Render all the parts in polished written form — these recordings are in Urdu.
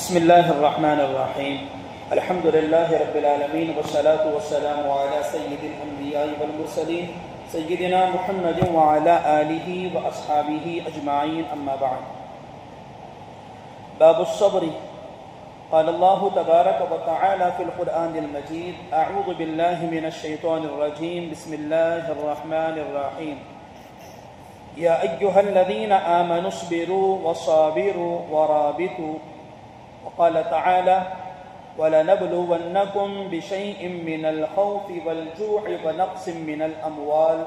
بسم الله الرحمن الرحيم. الحمد لله رب العالمين والصلاة والسلام على سيد الأنبياء والمرسلين سيدنا محمد وعلى آله وأصحابه أجمعين. أما بعد. باب الصبر. قال الله تبارك وتعالى في القرآن المجيد: أعوذ بالله من الشيطان الرجيم. بسم الله الرحمن الرحيم. يا أيها الذين آمنوا اصبروا وصابروا ورابطوا. وقال تعالى: وَلَنَبْلُوَنَّكُمْ بِشَيْءٍ مِّنَ الْخَوْفِ وَالْجُوعِ وَنَقْصٍ مِّنَ الْأَمْوَالِ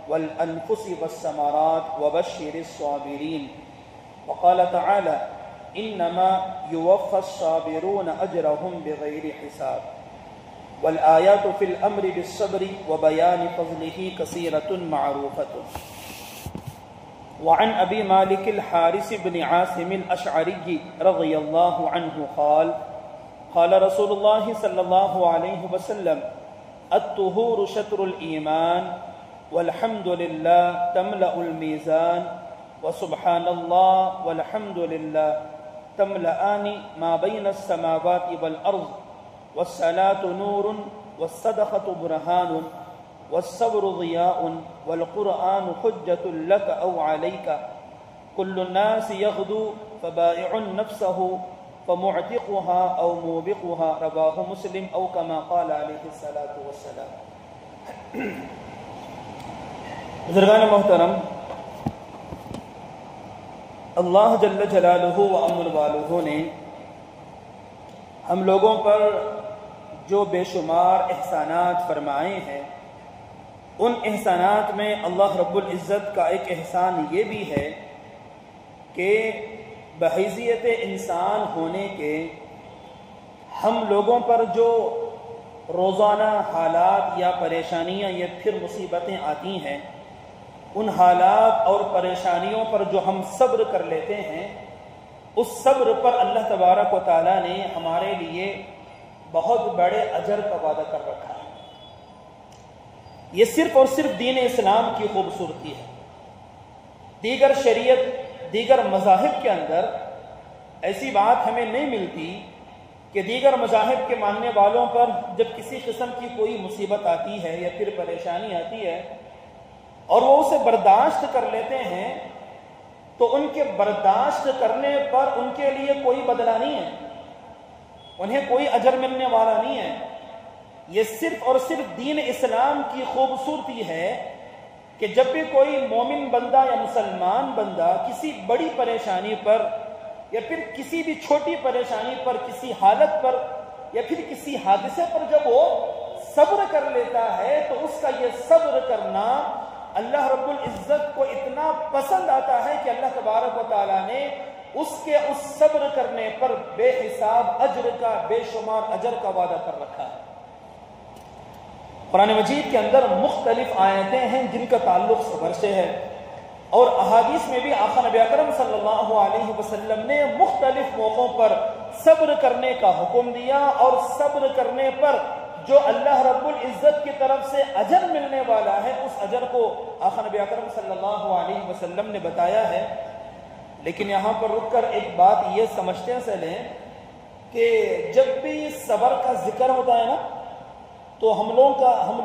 وَالْأَنفُسِ وَالثَّمَرَاتِ وَبَشِّرِ الصَّابِرِينَ. وقال تعالى: إِنَّمَا يُوَفَّى الصَّابِرُونَ أَجْرَهُم بِغَيْرِ حِسَابٍ. والآيات في الأمر بالصبر وبيان فضله كثيرة معروفة. وعن أبي مالك الحارث بن عاصم الأشعري رضي الله عنه قال: قال رسول الله صلى الله عليه وسلم: الطهور شطر الإيمان والحمد لله تملأ الميزان وسبحان الله والحمد لله تملأان ما بين السماوات والأرض والصلاة نور والصدقة برهان والصبر ضياء والقرآن حجة لك أو عليك كل الناس يغدو فبائع نفسه فمعتقها أو موبقها. رواه مسلم أو كما قال عليه الصلاة والسلام. بزرگان محترم، اللہ جل جلالہ و امن والہ نے ہم لوگوں پر جو بے شمار احسانات فرمائے ہیں، ان احسانات میں اللہ رب العزت کا ایک احسان یہ بھی ہے کہ بحیثیت انسان ہونے کے ہم لوگوں پر جو روزانہ حالات یا پریشانیاں یا پھر مصیبتیں آتی ہیں، ان حالات اور پریشانیوں پر جو ہم صبر کر لیتے ہیں، اس صبر پر اللہ تبارک و تعالیٰ نے ہمارے لیے بہت بڑے اجر کا وعدہ کر رکھا ہے۔ یہ صرف اور صرف دین اسلام کی خوبصورتی ہے۔ دیگر شریعت، دیگر مذاہب کے اندر ایسی بات ہمیں نہیں ملتی کہ دیگر مذاہب کے ماننے والوں پر جب کسی قسم کی کوئی مصیبت آتی ہے یا پھر پریشانی آتی ہے اور وہ اسے برداشت کر لیتے ہیں تو ان کے برداشت کرنے پر ان کے لیے کوئی بدلہ نہیں ہے، انہیں کوئی اجر ملنے والا نہیں ہے۔ یہ صرف اور صرف دین اسلام کی خوبصورتی ہے کہ جب بھی کوئی مومن بندہ یا مسلمان بندہ کسی بڑی پریشانی پر یا پھر کسی بھی چھوٹی پریشانی پر، کسی حالت پر یا پھر کسی حادثے پر جب وہ صبر کر لیتا ہے تو اس کا یہ صبر کرنا اللہ رب العزت کو اتنا پسند آتا ہے کہ اللہ تبارک و تعالیٰ نے اس کے اس صبر کرنے پر بے حساب اجر کا، بے شمار اجر کا وعدہ کر رکھا ہے۔ قرآن مجید کے اندر مختلف آیتیں ہیں جن کا تعلق صبر سے ہے، اور احادیث میں بھی آقا نبی اکرم صلی اللہ علیہ وسلم نے مختلف موقعوں پر صبر کرنے کا حکم دیا، اور صبر کرنے پر جو اللہ رب العزت کی طرف سے اجر ملنے والا ہے اس اجر کو آقا نبی اکرم صلی اللہ علیہ وسلم نے بتایا ہے۔ لیکن یہاں پر رک کر ایک بات یہ سمجھتے سے لیں کہ جب بھی صبر کا ذکر ہوتا ہے نا تو ہم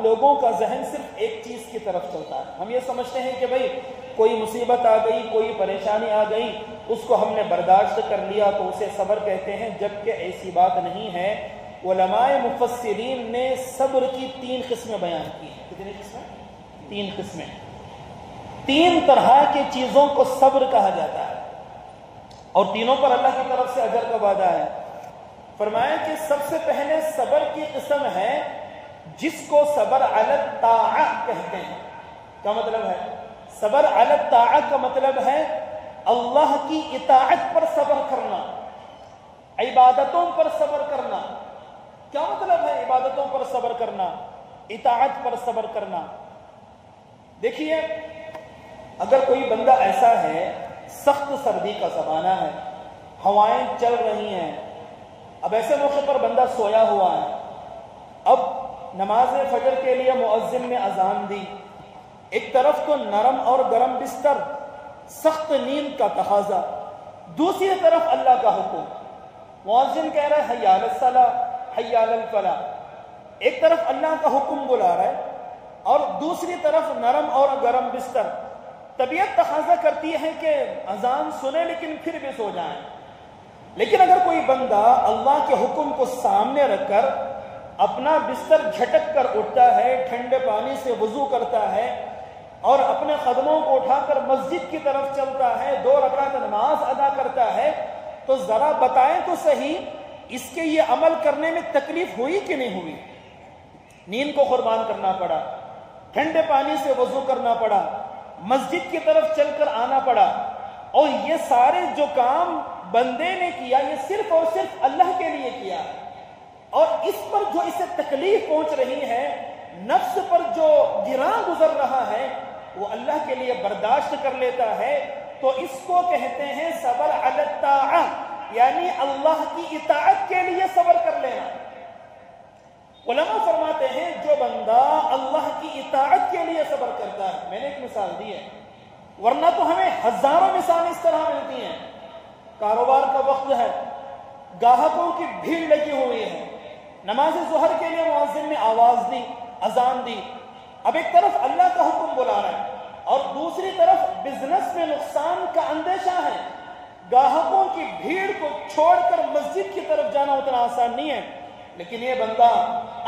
لوگوں کا ذہن صرف ایک چیز کی طرف چلتا ہے۔ ہم یہ سمجھتے ہیں کہ بھئی کوئی مصیبت آ گئی، کوئی پریشانی آ گئی، اس کو ہم نے برداشت کر لیا تو اسے صبر کہتے ہیں، جبکہ ایسی بات نہیں ہے۔ علماء مفسرین نے صبر کی 3 قسمیں بیان کی ہیں۔ کتنی قسمیں؟ 3 قسمیں۔ 3 طرح کی چیزوں کو صبر کہا جاتا ہے، اور تینوں پر اللہ کی طرف سے اجر کا وعدہ ہے۔ فرمایا کہ سب سے پہلے صبر کی قسم ہے جس کو صبر علی الطاعہ کہتے ہیں۔ کیا مطلب ہے؟ صبر علی الطاعہ کا مطلب ہے اللہ کی اطاعت پر صبر کرنا، عبادتوں پر صبر کرنا۔ کیا مطلب ہے عبادتوں پر صبر کرنا، اطاعت پر صبر کرنا؟ دیکھیے، اگر کوئی بندہ ایسا ہے، سخت سردی کا زمانہ ہے، ہوائیں چل رہی ہیں، اب ایسے موقع پر بندہ سویا ہوا ہے، اب نماز فجر کے لیے مؤذن نے اذان دی، ایک طرف تو نرم اور گرم بستر، سخت نیند کا تقاضا، دوسری طرف اللہ کا حکم، مؤذن کہہ رہا ہے حی علی الصلاۃ حی علی الفلاح، ایک طرف اللہ کا حکم بلا رہا ہے اور دوسری طرف نرم اور گرم بستر. طبیعت تقاضا کرتی ہے کہ اذان سنے لیکن پھر بھی سو جائیں، لیکن اگر کوئی بندہ اللہ کے حکم کو سامنے رکھ کر اپنا بستر جھٹک کر اٹھتا ہے، ٹھنڈے پانی سے وضو کرتا ہے اور اپنے قدموں کو اٹھا کر مسجد کی طرف چلتا ہے، 2 رکعت نماز ادا کرتا ہے، تو ذرا بتائیں تو صحیح اس کے یہ عمل کرنے میں تکلیف ہوئی کہ نہیں ہوئی؟ نیند کو قربان کرنا پڑا، ٹھنڈے پانی سے وضو کرنا پڑا، مسجد کی طرف چل کر آنا پڑا، اور یہ سارے جو کام بندے نے کیا یہ صرف اور صرف اللہ کے لیے کیا، اور اس پر جو اسے تکلیف پہنچ رہی ہے، نفس پر جو گراں گزر رہا ہے، وہ اللہ کے لیے برداشت کر لیتا ہے، تو اس کو کہتے ہیں صبر علی الطاعہ، یعنی اللہ کی اطاعت کے لیے صبر کر لینا. علماء فرماتے ہیں جو بندہ اللہ کی اطاعت کے لیے صبر کرتا ہے، میں نے ایک مثال دی ہے، ورنہ تو ہمیں ہزاروں مثالیں اس طرح ملتی ہیں. کاروبار کا وقت ہے، گاہکوں کی بھیڑ لگی ہوئی ہے، نماز ظہر کے لیے مؤذن نے آواز دی، اذان دی، اب ایک طرف اللہ کا حکم بلا رہا ہے اور دوسری طرف بزنس میں نقصان کا اندیشہ ہے. گاہکوں کی بھیڑ کو چھوڑ کر مسجد کی طرف جانا اتنا آسان نہیں ہے، لیکن یہ بندہ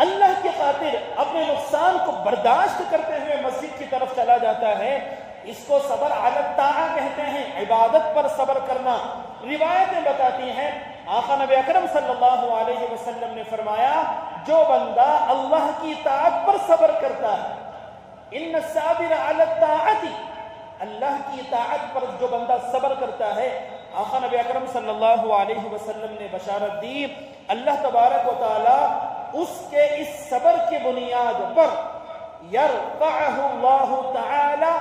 اللہ کی خاطر اپنے نقصان کو برداشت کرتے ہوئے مسجد کی طرف چلا جاتا ہے. اس کو صبر علی الطاعہ کہتے ہیں، عبادت پر صبر کرنا. روایتیں بتاتی ہیں آقا نبی اکرم صلی اللہ علیہ وسلم نے فرمایا جو بندہ اللہ کی اطاعت پر صبر کرتا ہے، ان الصابر علی الطاعۃ، اللہ کی اطاعت پر جو بندہ صبر کرتا ہے، آقا نبی اکرم صلی اللہ علیہ وسلم نے بشارت دی اللہ تبارک و تعالی اس کے اس صبر کی بنیاد پر یرفعہ اللہ تعالی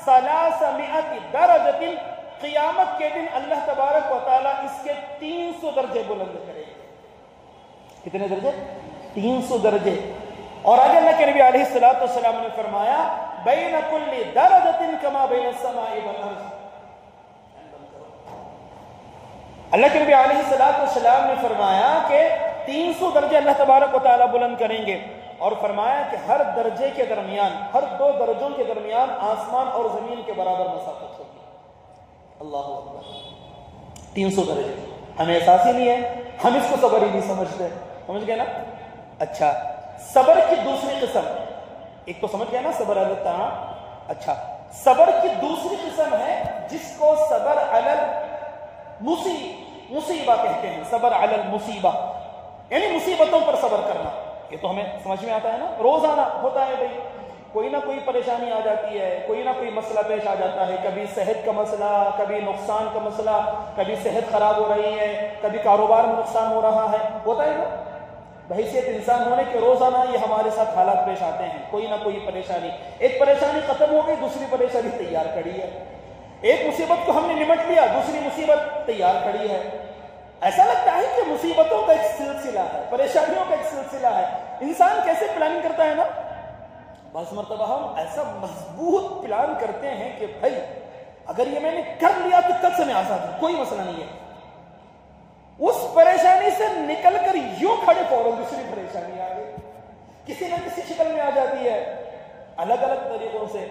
300 درجۃ، قیامت کے دن اللہ تبارک و تعالی اس کے 300 درجے بلند کرے گا. کتنے درجے؟ 300 درجے. اور آگے اللہ کے نبی علیہ الصلوۃ والسلام نے فرمایا بین کل درجۃ کما بین السماء والارض. اللہ کے نبی علیہ الصلوۃ والسلام نے فرمایا کہ 300 درجے اللہ تبارک و تعالی بلند کریں گے، اور فرمایا کہ ہر درجے کے درمیان، ہر 2 درجوں کے درمیان آسمان اور زمین کے برابر مسافت ہوگی. اللہ اکبر. 300 درجے ہمیں احساس ہی نہیں ہے، ہم اس کو صبر ہی نہیں سمجھتے. سمجھ گئے نا؟ اچھا، صبر کی دوسری قسم، ایک تو سمجھ گئے نا صبر علی الطاعہ. اچھا، صبر کی دوسری قسم ہے جس کو صبر علی مصیبہ کہتے ہیں. صبر علی المصیبہ یعنی مصیبتوں پر صبر کرنا. یہ تو ہمیں سمجھ میں آتا ہے نا، روزانہ ہوتا ہے بھائی، کوئی نہ کوئی پریشانی آ جاتی ہے، کوئی نہ کوئی مسئلہ پیش آ جاتا ہے، کبھی صحت کا مسئلہ، کبھی نقصان کا مسئلہ، کبھی صحت خراب ہو رہی ہے، کبھی کاروبار میں نقصان ہو رہا ہے، ہوتا ہے نا. بحیثیت انسان ہونے کے روزانہ یہ ہمارے ساتھ حالات پیش آتے ہیں، کوئی نہ کوئی پریشانی. ایک پریشانی ختم ہو گئی، دوسری پریشانی تیار کھڑی ہے. ایک مصیبت کو ہم نے نمٹ لیا، دوسری مصیبت تیار کھڑی ہے. ایسا لگتا ہے کہ مصیبتوں کا ایک سلسلہ ہے، پریشانیوں کا ایک سلسلہ ہے. انسان کیسے پلاننگ کرتا ہے نا، بعض مرتبہ ہم ایسا مضبوط پلان کرتے ہیں کہ بھائی اگر یہ میں نے کر لیا تو کل سے میں آزاد ہوں، کوئی مسئلہ نہیں ہے. اس پریشانی سے نکل کر یوں کھڑے فوراً دوسری پریشانی آ گئی، کسی نہ کسی شکل میں آ جاتی ہے، الگ الگ طریقوں سے.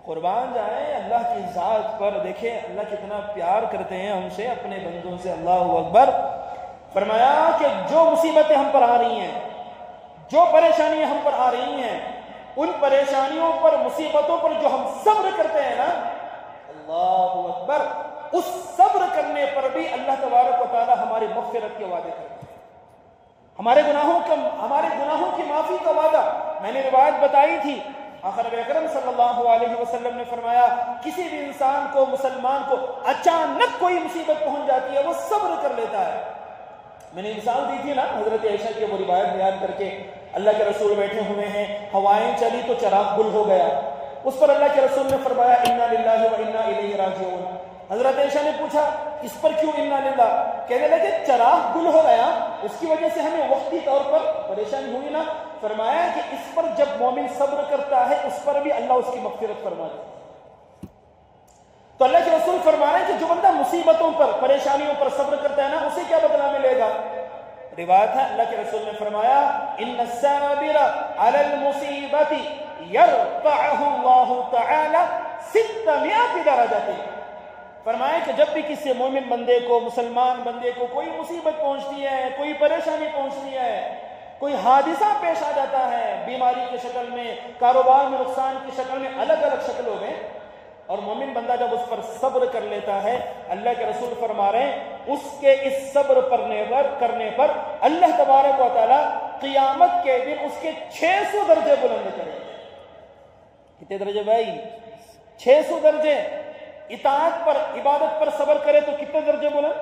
قربان جائیں اللہ کی ذات پر. دیکھیں اللہ کتنا پیار کرتے ہیں ہم سے، اپنے بندوں سے. اللہ اکبر. فرمایا کہ جو مصیبتیں ہم پر آ رہی ہیں، جو پریشانیاں ہم پر آ رہی ہیں، ان پریشانیوں پر، مصیبتوں پر جو ہم صبر کرتے ہیں نا، اللہ اکبر، اس صبر کرنے پر بھی اللہ تبارک و تعالی ہماری مغفرت کے وعدے کرتے ہیں، ہمارے گناہوں کی معافی کا وعدہ. میں نے روایت بتائی تھی، آخر نبی اکرم صلی اللہ علیہ وسلم نے فرمایا کسی بھی انسان کو، مسلمان کو اچانک کوئی مصیبت پہنچ جاتی ہے، وہ صبر کر لیتا ہے. میں نے مثال دی تھی نا حضرت عائشہ کی، وہ روایت بیان کر کے، اللہ کے رسول بیٹھے ہوئے ہیں، ہوائیں چلی تو چراغ گل ہو گیا. اس پر اللہ کے رسول نے فرمایا انا للہ و انا الیہ راجعون. حضرت عائشہ نے پوچھا اس پر کیوں انا للہ؟ کہنے لگے چراغ گل ہو گیا، اس کی وجہ سے ہمیں وقتی طور پر پریشانی ہوئی نا. فرمایا کہ اس پر جب مومن صبر کرتا ہے اس پر بھی اللہ اس کی مغفرت فرما دیتا ہے. تو اللہ کے رسول فرما رہے ہیں کہ جو بندہ مصیبتوں پر، پریشانیوں پر صبر کرتا ہے نا اسے کیا بدلہ ملے گا؟ روایت ہے اللہ کے رسول نے فرمایا ان الصابر علی المصیبت یرفعہ اللہ تعالی 600 درجۃ، فرمایا کہ جب بھی کسی مومن بندے کو، مسلمان بندے کو کوئی مصیبت پہنچتی ہے، کوئی پریشانی پہنچتی ہے، کوئی حادثہ پیش آ جاتا ہے، بیماری کی شکل میں، کاروبار میں نقصان کی شکل میں، الگ الگ شکلوں میں، اور مومن بندہ جب اس پر صبر کر لیتا ہے، اللہ کے رسول فرما رہے ہیں اس کے اس صبر کرنے پر اللہ تبارک و تعالی قیامت کے دن اس کے 600 درجے بلند کریں گے۔ کتنے درجے بھائی؟ 600 درجے۔ اطاعت پر، عبادت پر صبر کرے تو کتنے درجے بلند؟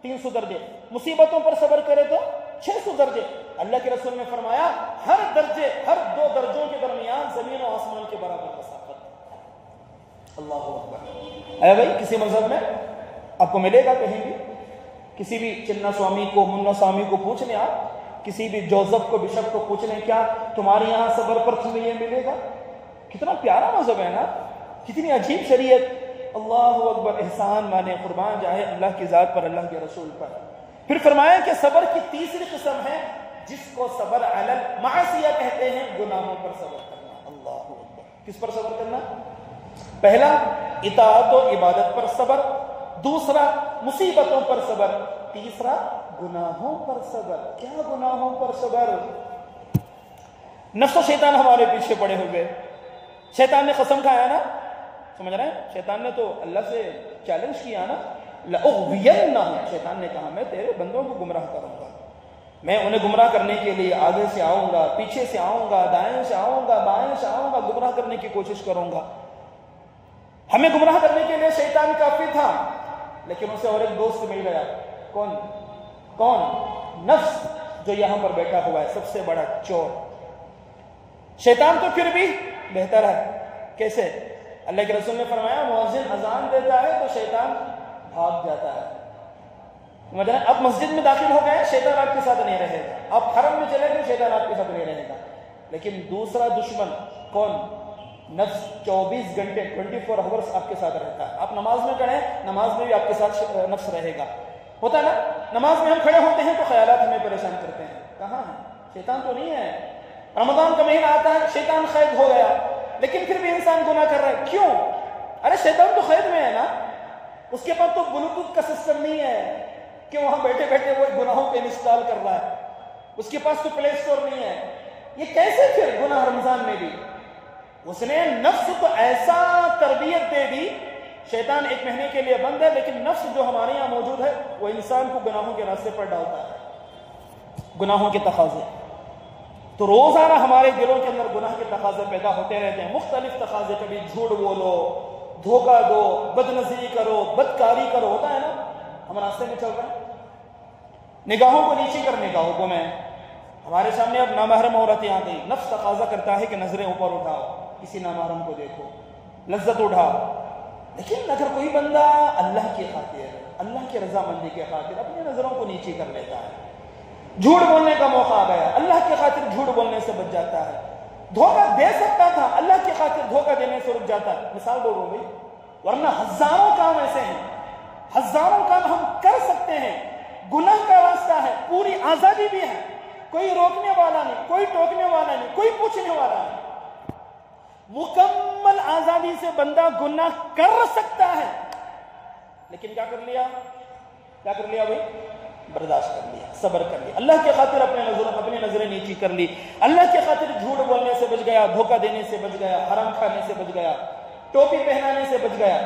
300 درجے۔ مصیبتوں پر صبر کرے تو 600 درجے۔ اللہ کے رسول نے فرمایا ہر درجے، ہر 2 درجوں کے درمیان زمین و آسمان کے برابر مسافت۔ اللہ اکبر۔ اے بھائی، کسی مذہب میں آپ کو ملے گا کہیں بھی؟ کسی بھی چنا سوامی کو، منا سوامی کو پوچھ لیں، آپ کسی بھی جوزف کو، بشپ کو پوچھ لیں، کیا تمہارے یہاں صبر پر تمہیں یہ ملے گا؟ کتنا پیارا مذہب ہے نا، کتنی عجیب شریعت۔ اللہ اکبر۔ احسان مانے، قربان جائے اللہ کی ذات پر، اللہ کے رسول پر۔ پھر فرمایا کہ صبر کی تیسری قسم ہے جس کو صبر علی المعصیہ کہتے ہیں، گناہوں پر صبر کرنا۔ اللہ اکبر۔ کس پر صبر کرنا؟ پہلا اطاعت و عبادت پر صبر، دوسرا مصیبتوں پر صبر، تیسرا گناہوں پر صبر۔ کیا گناہوں پر صبر؟ نفس و شیطان ہمارے پیچھے پڑے ہوئے، شیطان نے قسم کھایا نا، سمجھ رہے ہیں؟ شیطان نے تو اللہ سے چیلنج کیا نا، لَأُغْوِيَنَّهُمْ، شیطان نے کہا میں تیرے بندوں کو گمراہ کروں گا، میں انہیں گمراہ کرنے کے لیے آگے سے آؤں گا، پیچھے سے آؤں گا، دائیں سے آؤں گا، بائیں سے آؤں گا، گمراہ کرنے کی کوشش کروں گا۔ ہمیں گمراہ کرنے کے لیے شیطان کافی تھا، لیکن اسے اور ایک دوست مل گیا۔ کون؟ نفس، جو یہاں پر بیٹھا ہوا ہے، سب سے بڑا چور۔ شیطان تو پھر بھی بہتر ہے۔ کیسے؟ اللہ کے رسول نے فرمایا مؤذن اذان دیتا ہے تو شیطان بھاگ جاتا ہے۔ مطلب اب مسجد میں داخل ہو گئے، شیطان آپ کے ساتھ نہیں رہے گا، آپ حرم میں چلے گئے، شیطان آپ کے ساتھ نہیں رہے گا۔ لیکن دوسرا دشمن کون؟ نفس 24 گھنٹے 24 آورس آپ کے ساتھ رہتا ہے۔ آپ نماز میں کھڑے ہیں، نماز میں بھی آپ کے ساتھ نفس رہے گا۔ ہوتا ہے نا، نماز میں ہم کھڑے ہوتے ہیں تو خیالات ہمیں پریشان کرتے ہیں، کہاں ہے؟ شیطان تو نہیں ہے۔ رمضان کا مہینہ آتا ہے، شیطان قید ہو گیا، لیکن پھر بھی انسان گناہ کر رہا ہے۔ کیوں؟ ارے شیطان تو قید میں ہے نا، اس کے پاس تو بلوٹوتھ کا سسٹم نہیں ہے کہ وہاں بیٹھے بیٹھے وہ گناہوں پہ انسٹال کر رہا ہے، اس کے پاس تو پلے اسٹور نہیں ہے۔ یہ کیسے پھر گناہ رمضان میں بھی؟ اس نے نفس کو ایسا تربیت دے دی، شیطان 1 مہینے کے لیے بند ہے، لیکن نفس جو ہمارے یہاں موجود ہے وہ انسان کو گناہوں کے راستے پر ڈالتا ہے، گناہوں کے تقاضے۔ تو روزانہ ہمارے دلوں کے اندر گناہ کے تقاضے پیدا ہوتے رہتے ہیں، مختلف تقاضے، کبھی جھوٹ بولو، دھوکہ دو، بد نظری کرو، بدکاری کرو، ہوتا ہے نا، ہم راستے میں چل رہے ہیں، نگاہوں کو نیچی کرنے کا حکم ہے۔ ہمارے سامنے اب نامحرم عورتیں آ گئی، نفس تقاضا کرتا ہے کہ نظریں اوپر اٹھاؤ، کسی نامحرم کو دیکھو، لذت اٹھاؤ۔ لیکن اگر کوئی بندہ اللہ کی خاطر، اللہ کی رضامندی کے خاطر اپنی نظروں کو نیچی کر لیتا ہے، جھوٹ بولنے کا موقع آ گیا، اللہ کی خاطر جھوٹ بولنے سے بچ جاتا ہے، دھوکہ دے سکتا تھا، اللہ کی خاطر دھوکہ دینے سے رک جاتا ہے۔ مثال دو گئی، ورنہ ہزاروں کام ایسے ہیں، ہزاروں کام ہم کر سکتے ہیں، گناہ کا راستہ ہے، پوری آزادی بھی ہے، کوئی روکنے والا نہیں، کوئی ٹوکنے والا نہیں، کوئی پوچھنے والا نہیں، مکمل آزادی سے بندہ گناہ کر سکتا ہے، لیکن کیا کر لیا بھائی؟ برداشت کر لیا، صبر کر لیا، اللہ کی خاطر اپنی نظریں نیچی کر لی، اللہ کی خاطر جھوٹ بولنے سے بچ گیا، دھوکہ دینے سے بچ گیا، حرام کھانے سے بچ گیا، ٹوپی پہنانے سے بچ گیا،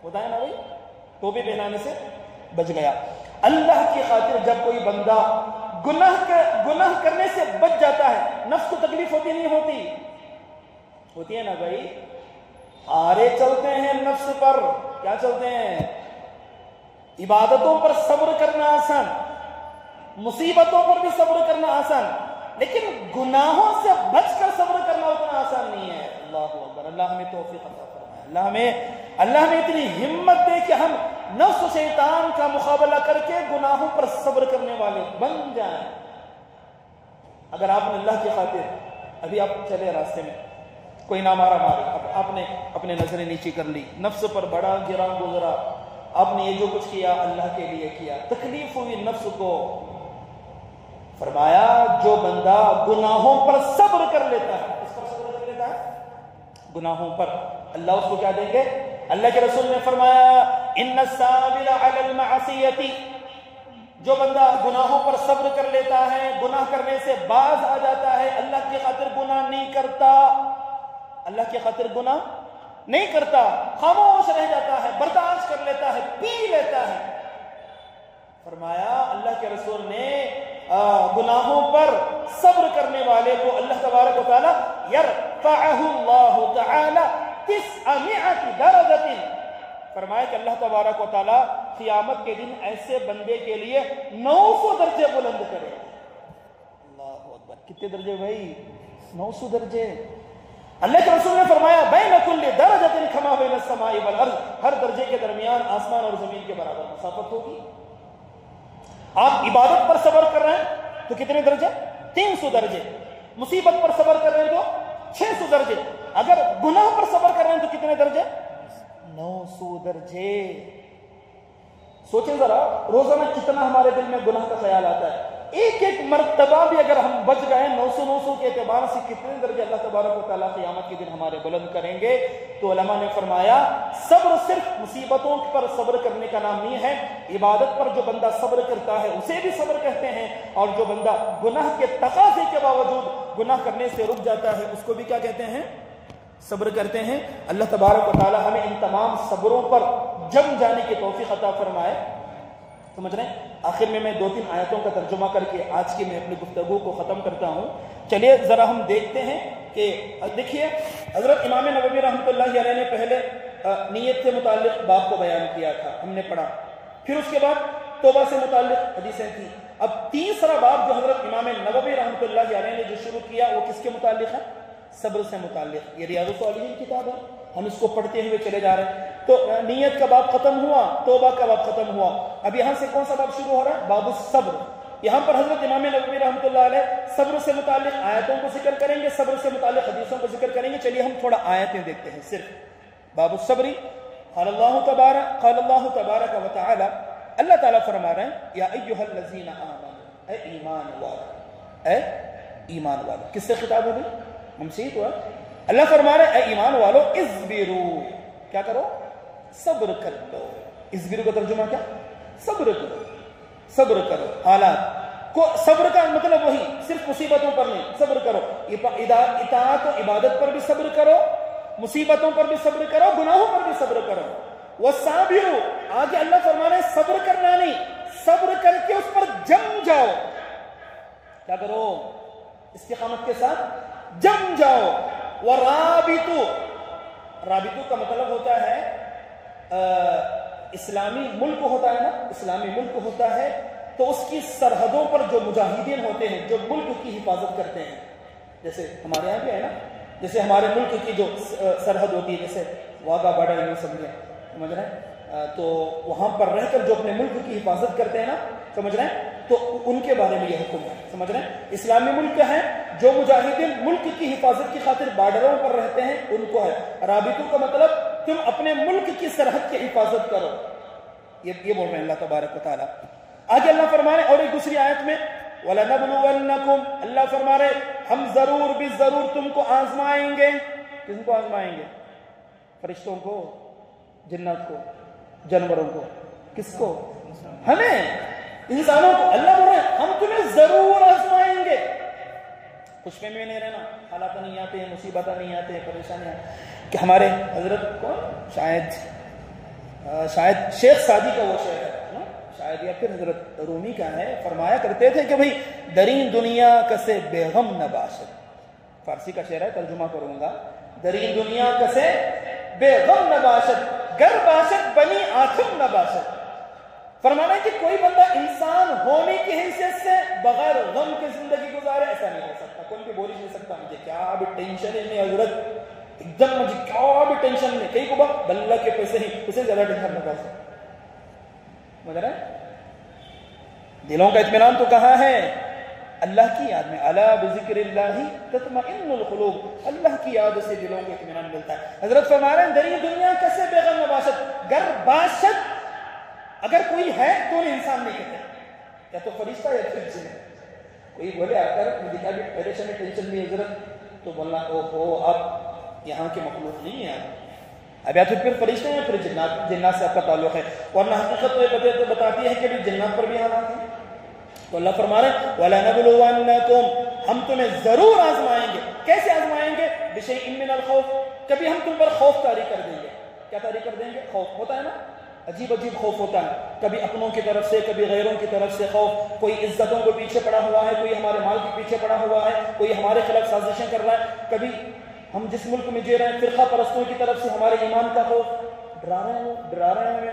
ہوتا ہے نا بھائی، ٹوپی پہنانے سے بچ گیا۔ اللہ کی خاطر جب کوئی بندہ گناہ کرنے سے بچ جاتا ہے، نفس کو تکلیف ہوتی نہیں ہوتی ہے نا بھائی؟ آرے چلتے ہیں نفس پر، کیا چلتے ہیں؟ عبادتوں پر صبر کرنا آسان، مصیبتوں پر بھی صبر کرنا آسان، لیکن گناہوں سے بچ کر صبر کرنا اتنا آسان نہیں ہے۔ اللہ اکبر۔ اللہ ہمیں توفیق عطا فرمائے، اللہ ہمیں اتنی ہمت دے کہ ہم نفس و شیطان کا مقابلہ کر کے گناہوں پر صبر کرنے والے بن جائیں۔ اگر آپ نے اللہ کی خاطر، ابھی آپ چلے راستے میں، کوئی نہ مارا، آپ نے اپنے نظریں نیچی کر لی، نفس پر بڑا گرا گزرا، آپ نے یہ جو کچھ کیا اللہ کے لیے کیا، تکلیف ہوئی نفس کو. فرمایا جو بندہ گناہوں پر صبر کر لیتا ہے، اس پر صبر کر لیتا ہے گناہوں پر، اللہ اس کو کیا دیں گے؟ اللہ کے رسول نے فرمایا ان الصابر علی المعصیۃ، جو بندہ گناہوں پر صبر کر لیتا ہے، گناہ کرنے سے باز آ جاتا ہے، اللہ کی خاطر گناہ نہیں کرتا، اللہ کی خاطر گناہ نہیں کرتا، خاموش رہ جاتا ہے، برداشت کر لیتا ہے، پی لیتا ہے. فرمایا اللہ کے رسول نے گناہوں پر صبر کرنے والے کو اللہ تبارک و تعالی یرفعہ اللہ تعالی 900 درجۃ، فرمایا کہ اللہ تبارک و تعالی قیامت کے دن ایسے بندے کے لیے 900 درجے بلند کرے. اللہ اکبر، کتنے درجے بھائی؟ 900 درجے. اللہ کے رسول نے فرمایا بین کل درجۃ کما بین السماء والارض، ہر درجے کے درمیان آسمان اور زمین کے برابر مسافت ہوگی. آپ عبادت پر صبر کر رہے ہیں تو کتنے درجے؟ 300 درجے. مصیبت پر صبر کر رہے ہیں تو 600 درجے. اگر گناہ پر صبر کر رہے ہیں تو کتنے درجے؟ 900 درجے. سوچیں ذرا روزانہ کتنا ہمارے دل میں گناہ کا خیال آتا ہے. ایک ایک مرتبہ بھی اگر ہم بچ گئے 900 کے اعتبار سے کتنے درجے اللہ تبارک و تعالیٰ قیامت کے دن ہمارے بلند کریں گے. تو علماء نے فرمایا صبر صرف مصیبتوں پر صبر کرنے کا نام نہیں ہے، عبادت پر جو بندہ صبر کرتا ہے اسے بھی صبر کہتے ہیں، اور جو بندہ گناہ کے تقاضے کے باوجود گناہ کرنے سے رک جاتا ہے اس کو بھی کیا کہتے ہیں؟ صبر کرتے ہیں. اللہ تبارک و تعالیٰ ہمیں ان تمام صبروں پر جم جانے کی توفیق عطا فرمائے. سمجھ رہے ہیں؟ آخر میں 2-3 آیتوں کا ترجمہ کر کے آج کی میں اپنی گفتگو کو ختم کرتا ہوں. چلیے ذرا ہم دیکھتے ہیں کہ دیکھیے حضرت امام نووی رحمۃ اللہ علیہ نے پہلے نیت سے متعلق باب کو بیان کیا تھا، ہم نے پڑھا، پھر اس کے بعد توبہ سے متعلق حدیثیں تھیں. اب تیسرا باب جو حضرت امام نووی رحمۃ اللہ علیہ نے جو شروع کیا وہ کس کے متعلق ہے؟ صبر سے متعلق. یہ ریاض الصالحین کتاب ہے، ہم اس کو پڑھتے ہوئے چلے جا رہے ہیں. تو نیت کا باب ختم ہوا، توبہ کا باب ختم ہوا. اب یہاں سے کون سا باب شروع ہو رہا ہے؟ باب الصبر. یہاں پر حضرت امام نووی رحمۃ اللہ علیہ صبر سے متعلق آیتوں کو ذکر کریں گے، صبر سے متعلق حدیثوں کو ذکر کریں گے. چلیے ہم تھوڑا آیتیں دیکھتے ہیں. صرف باب الصبر. قال اللہ تبارک و تعالی، اللہ تعالیٰ فرما رہے ہیں یا ایھا الذین آمنوا، اے ایمان والو، اے ایمان والو. کس سے خطاب ہو گئی؟ ہم سے ہی تو ہے. اللہ فرما رہے اے ایمان والو اصبروا، کیا کرو؟ صبر کر لو. اصبروا کا ترجمہ کیا؟ صبر کرو، صبر کرو. حالات کو صبر کا مطلب وہی، صرف مصیبتوں پر نہیں، صبر کرو. اطاعت و عبادت پر بھی صبر کرو، مصیبتوں پر بھی صبر کرو، گناہوں پر بھی صبر کرو. وصابروا، آگے اللہ فرما رہے صبر کرنا نہیں، صبر کر کے اس پر جم جاؤ. کیا کرو؟ استقامت کے ساتھ جم جاؤ. ورابطوا، رابطو کا مطلب ہوتا ہے اسلامی ملک ہوتا ہے نا، اسلامی ملک ہوتا ہے تو اس کی سرحدوں پر جو مجاہدین ہوتے ہیں جو ملک کی حفاظت کرتے ہیں، جیسے ہمارے یہاں بھی ہے نا، جیسے ہمارے ملک کی جو سرحد ہوتی ہے جیسے واگا بارڈر میں سمجھ رہے ہیں، تو وہاں پر رہ کر جو اپنے ملک کی حفاظت کرتے ہیں نا، سمجھ رہے ہیں، تو ان کے بارے میں یہ حکم ہے. سمجھ رہے ہیں؟ اسلامی ملک ہے جو مجاہدین ملک کی حفاظت کی خاطر بارڈروں پر رہتے ہیں ان کو ہے. رابطوں کا مطلب تم اپنے ملک کی سرحد کی حفاظت کرو. یہ بول رہے ہیں اللہ تبارک و تعالیٰ. آگے اللہ فرما رہے اور ایک دوسری آیت میں وَلَنَبْلُوَنَّكُمْ، اللہ فرما رہے ہم ضرور بھی ضرور تم کو آزمائیں گے. کس کو آزمائیں گے؟ فرشتوں کو، جنات کو، جانوروں کو. کس کو؟ ہمیں، انسانوں کو. اللہ بول رہے ہیں ہم تمہیں ضرور آزمائیں گے. خوش فہمی میں نہیں رہنا، حالات نہیں آتے ہیں، مصیبت نہیں آتے ہیں، پریشانیاں. کہ ہمارے حضرت کو شاید شیخ سعدی کا وہ شعر ہے شاید، یا پھر حضرت رومی کا ہے، فرمایا کرتے تھے کہ بھئی درین دنیا کسے بے غم نہ باشد. فارسی کا شعر ہے، ترجمہ کروں گا. درین دنیا کسے بے غم نہ باشد، گر باشد بنی آتم نہ باشد. فرمانا ہے کہ کوئی بندہ انسان ہونے کی حیثیت سے بغیر غم کے زندگی گزارے، ایسا نہیں ہو سکتا. کوئی بھی بول ہی نہیں سکتا مجھے کیا بھی ٹینشن ہے نہیں حضرت، ایک دم مجھے کیا بھی ٹینشن نہیں. کئی کو بات اللہ کے پیسے ہی اسے زیادہ ٹینشن لگا سکتا. مگر دلوں کا اطمینان تو کہاں ہے؟ اللہ کی یاد میں. الا بذکر اللہ تطمئن القلوب، اللہ کی یاد سے دلوں کو اطمینان ملتا ہے. حضرت فرما رہے ہیں دری دنیا کیسے بے غم باشد، گر باشد اگر کوئی ہے تو انہیں انسان نہیں کہتے, یا تو فرشتہ یا پھر جن. کوئی بولے آ کر مجھے بھی پریشانی ٹینشن بھی حضرت, تو بولنا او ہو آپ یہاں کے مخلوق نہیں ہیں, اب یا تو پھر فرشتے ہیں پھر جنات سے آپ کا تعلق ہے. ورنہ حقیقت تو بتاتی ہے کہ بھی جنات پر بھی حالات ہیں. تو اللہ فرما رہے ہیں وَلَنَبْلُوَنَّكُمْ, ہم تمہیں ضرور آزمائیں گے. کیسے آزمائیں گے؟ بِشَيْءٍ مِّنَ الْخَوْفِ, کبھی ہم تم پر خوف طاری کر دیں گے. کیا طاری کر دیں گے؟ خوف ہوتا ہے نا, عجیب عجیب خوف ہوتا ہے, کبھی اپنوں کی طرف سے, کبھی غیروں کی طرف سے خوف. کوئی عزتوں کو پیچھے پڑا ہوا ہے, کوئی ہمارے مال کے پیچھے پڑا ہوا ہے, کوئی ہمارے خلاف سازشیں کر رہا ہے. کبھی ہم جس ملک میں جی رہے ہیں فرقہ پرستوں کی طرف سے ہمارے ایمان کا خوف, ڈرا رہے ہیں.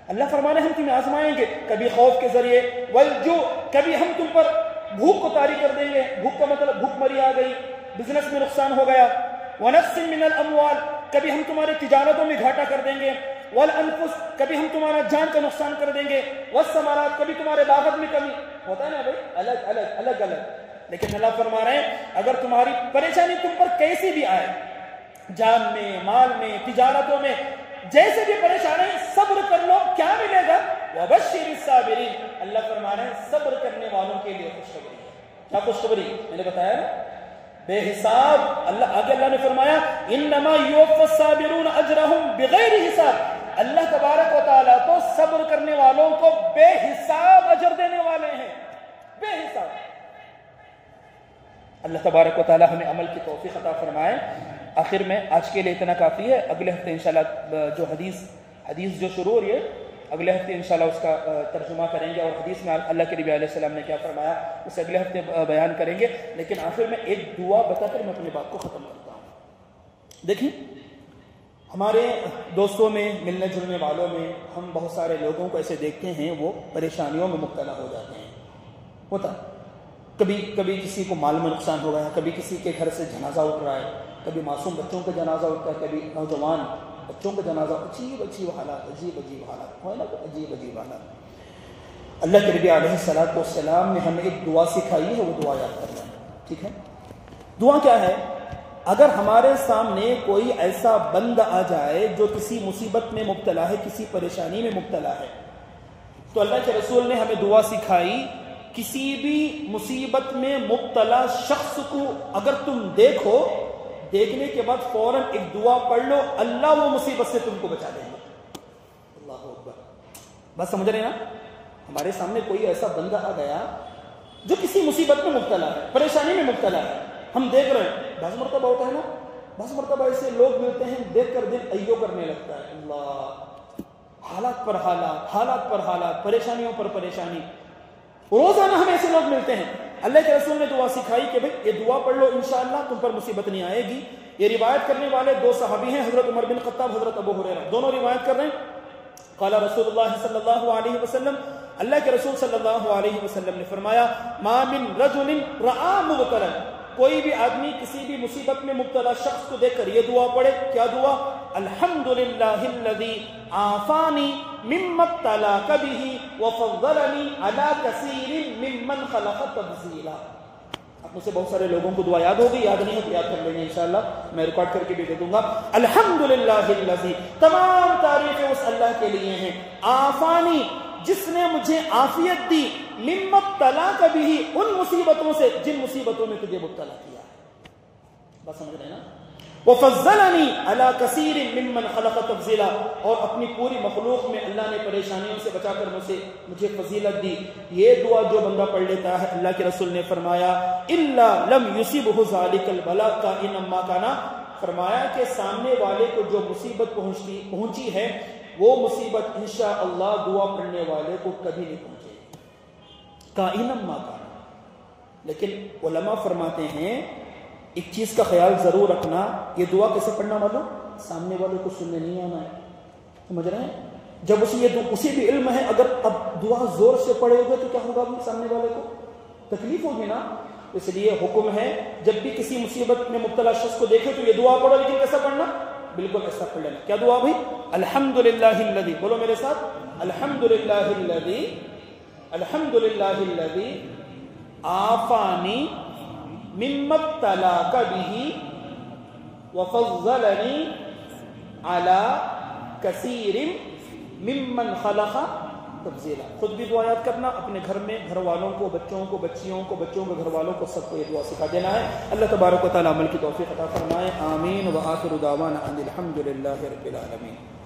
اللہ فرمانے ہم تمہیں آزمائیں گے کبھی خوف کے ذریعے, والجوع, کبھی ہم تم پر بھوک کو طاری کر دیں گے. بھوک کا مطلب بھوک مری آ گئی, بزنس میں نقصان ہو گیا. ونقص من الاموال, کبھی ہم تمہاری تجارتوں میں گھاٹا کر دیں گے. والانفس, کبھی ہم تمہارا جان کا نقصان کر دیں گے. والثمرات, کبھی تمہارے باغت میں کمی ہوتا ہے نا بھائی, الگ الگ. لیکن اللہ فرما رہے ہیں اگر تمہاری پریشانی تم پر کیسی بھی آئے, جان میں, مال میں, تجارتوں میں, جیسے بھی پریشانی, صبر کر لو. کیا ملے گا؟ وَبَشِّرِ الصَّابِرِينَ, اللہ فرما رہے ہیں صبر کرنے والوں کے لیے خوشخبری ہے. کیا خوشخبری؟ میں نے بتایا نا, بے حساب. آگے اللہ نے فرمایا انما یوفی الصابرون اجرهم بغیر حساب, اللہ تبارک و تعالیٰ تو صبر کرنے والوں کو بے حساب اجر دینے والے ہیں, بے حساب. اللہ تبارک و تعالیٰ ہمیں عمل کی توفیق عطا فرمائے. آخر میں آج کے لیے اتنا کافی ہے. اگلے ہفتے انشاءاللہ جو حدیث جو شروع ہو رہی ہے, اگلے ہفتے انشاءاللہ اس کا ترجمہ کریں گے, اور حدیث میں اللہ کے نبی علیہ السلام نے کیا فرمایا اسے اگلے ہفتے بیان کریں گے. لیکن آخر میں ایک دعا بتا کر میں اپنی بات کو ختم کرتا ہوں. دیکھیں, ہمارے دوستوں میں, ملنے جلنے والوں میں ہم بہت سارے لوگوں کو ایسے دیکھتے ہیں وہ پریشانیوں میں مبتلا ہو جاتے ہیں. ہوتا کبھی کسی کو مال میں نقصان ہو گیا, کبھی کسی کے گھر سے جنازہ اٹھ رہا ہے, کبھی معصوم بچوں کا جنازہ اٹھتا ہے, کبھی نوجوان بچوں کا جنازہ. عجیب حالات, عجیب حالات ہے نا, عجیب حالات. اللہ کے نبی علیہ السلام نے ہمیں ایک دعا سکھائی ہے, وہ دعا یاد کرنا ہے. ٹھیک ہے, دعا کیا ہے؟ اگر ہمارے سامنے کوئی ایسا بندہ آ جائے جو کسی مصیبت میں مبتلا ہے, کسی پریشانی میں مبتلا ہے, تو اللہ کے رسول نے ہمیں دعا سکھائی, کسی بھی مصیبت میں مبتلا شخص کو اگر تم دیکھو, دیکھنے کے بعد فوراً ایک دعا پڑھ لو, اللہ وہ مصیبت سے تم کو بچا دیں گے. اللہ اکبر. بس سمجھ رہے نا, ہمارے سامنے کوئی ایسا بندہ آ گیا جو کسی مصیبت میں مبتلا ہے, پریشانی میں مبتلا ہے, ہم دیکھ رہے ہیں. بعض مرتبہ ہوتا ہے نا, بعض مرتبہ ایسے لوگ ملتے ہیں دیکھ کر دل ایو کرنے لگتا ہے. اللہ, حالات پر حالات, پریشانیوں پر پریشانی. روزانہ ہمیں ایسے لوگ ملتے ہیں. اللہ کے رسول نے دعا سکھائی کہ بھئی یہ دعا پڑھ لو, انشاءاللہ تم پر مصیبت نہیں آئے گی. یہ روایت کرنے والے دو صحابی ہیں, حضرت عمر بن خطاب, حضرت ابو ہریرہ, دونوں روایت کر رہے ہیں. قال رسول اللہ صلی اللہ علیہ وسلم, اللہ کے رسول صلی اللہ علیہ وسلم نے فرمایا, ما من رجل رآ مبتلا, کوئی بھی آدمی کسی بھی مصیبت میں مبتلا شخص کو دیکھ کر یہ دعا پڑھے. کیا دعا؟ الحمدللہ الذی عافانی مما ابتلاک بہ وفضلنی علی کثیر ممن خلق تفضیلا. اب مجھ سے بہت سارے لوگوں کو دعا یاد ہوگی, یاد نہیں ہے تو یاد کر لیں گے انشاءاللہ, میں ریکارڈ کر کے بھی دے دوں گا. الحمدللہ الذی, تمام تعریفیں اس اللہ کے لیے ہیں, عافانی, جس نے مجھے عافیت دی, مما ابتلاک بہ, ان مصیبتوں سے جن مصیبتوں میں تجھے مبتلا کیا. بس سمجھ رہے نا. وفضلنی علی کثیر ممن خلق تفضیلا, اور اپنی پوری مخلوق میں اللہ نے پریشانیوں سے بچا کر مجھے فضیلت دی. یہ دعا جو بندہ پڑھ لیتا ہے, اللہ کے رسول نے فرمایا الا لم یصبہ ذلک البلاء کائنا ما کان, فرمایا کہ سامنے والے کو جو مصیبت پہنچی ہے وہ مصیبت انشاءاللہ دعا پڑھنے والے کو کبھی نہیں پہنچے گی, کائنا ما کان. لیکن علماء فرماتے ہیں ایک چیز کا خیال ضرور رکھنا, یہ دعا کیسے پڑھنا معلوم؟ سامنے والے کو سننے نہیں آنا ہے. سمجھ رہے ہیں, جب اسی بھی علم ہے, اگر اب دعا زور سے پڑھے ہوگے تو کیا ہوگا, سامنے والے کو تکلیف ہوگی نا. اس لیے حکم ہے جب بھی کسی مصیبت میں مبتلا شخص کو دیکھے تو یہ دعا پڑھو, لیکن کیسا پڑھنا؟ بالکل ایسا پڑھ لینا. کیا دعا بھائی؟ الحمدللہ الذی, بولو میرے ساتھ, الحمدللہ الذی, الحمدللہ الذی عافانی مما ابتلاک بہ وفضلنی علی کثیر ممن خلق تفضیلا. خود بھی دعا یاد کرنا، اپنے گھر میں گھر والوں کو، بچوں کو، بچیوں کو، بچوں کے گھر والوں کو، سب کو یہ دعا سکھا دینا ہے. اللہ تبارک و تعالی عمل کی توفیق عطا فرمائے. آمین. وآخر دعوانا ان الحمد للہ رب العالمین.